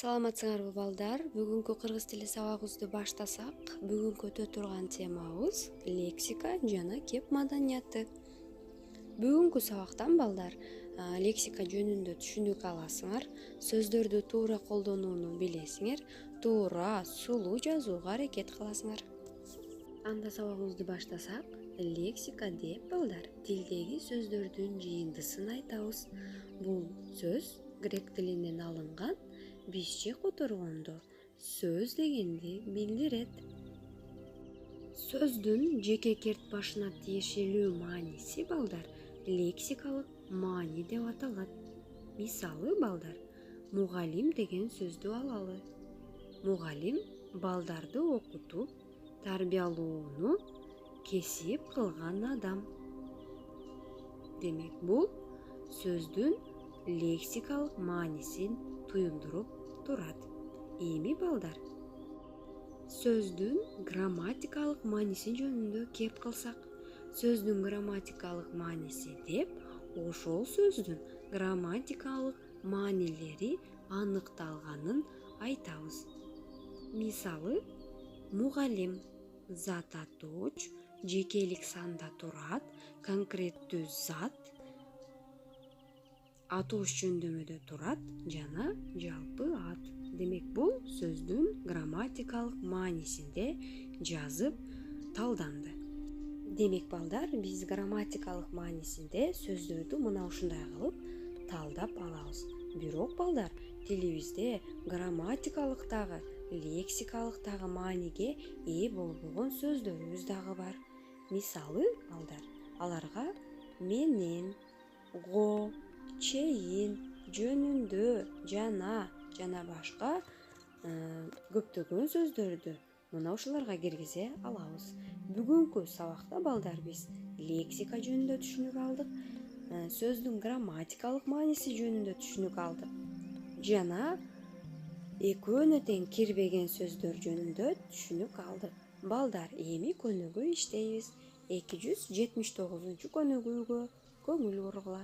Саламатсыңарбы балдар? Бүгүнкү кыргыз тили сабагыбызды баштасак, бүгүнкү өтө турган темабыз лексика жана кеп маданияты. Бүгүнкү сабактан балдар лексика жөнүндө түшүнүк аласыңар, сөздөрдү туура колдонууну билесиңер, туура, сулуу жазууга аракет кыласыңар. Анда сабагыбызды баштасак, лексика деп балдар тилдеги сөздөрдүн жыйындысын айтабыз. Бул сөз грек тилинен алынган, бизче которгондо сөз дегенди билдирет. Сөздүн жеке керт башына тиешелүү мааниси балдар лексикалык маани деп аталат. Мисалы балдар, мугалим деген сөздү алалы. Мугалим балдарды окутуп, тарбиялоону кесип кылган адам. Демек бул сөздүн лексикалык маанисин туюндуруп турат. Эми балдар, сөздүн грамматикалык мааниси жөнүндө кеп кылсак, сөздүн грамматикалык мааниси деп ошол сөздүн грамматикалык маанилери аныкталганын айтабыз. Мисалы, мугалим зат атооч жекелик санда турат, конкреттүү зат атооч жөндөмөдө турат жана жалпы ат. Демек бул сөздүн грамматикалык маанисинде жазып талданды. Демек балдар, биз грамматикалык маанисинде сөздөрдү мына ушундай кылып талдап алабыз. Бирок балдар, тилибизде грамматикалык дагы, лексикалык дагы мааниге ээ болбогон сөздөрүбүз дагы бар. Мисалы балдар, аларга менен, го, чейин, жөнүндө, жана башка көптөгөн сөздөрдү мына ушуларга киргизе алабыз. Бүгүнкү сабакта балдар биз лексика жөнүндө түшүнүк алдык, сөздүн грамматикалык мааниси жөнүндө түшүнүк алдык жана экөөнө тең кирбеген сөздөр жөнүндө түшүнүк алдык. Балдар, эми көнүгүү иштейбиз. 279 көнүгүүгө көңүл бургула.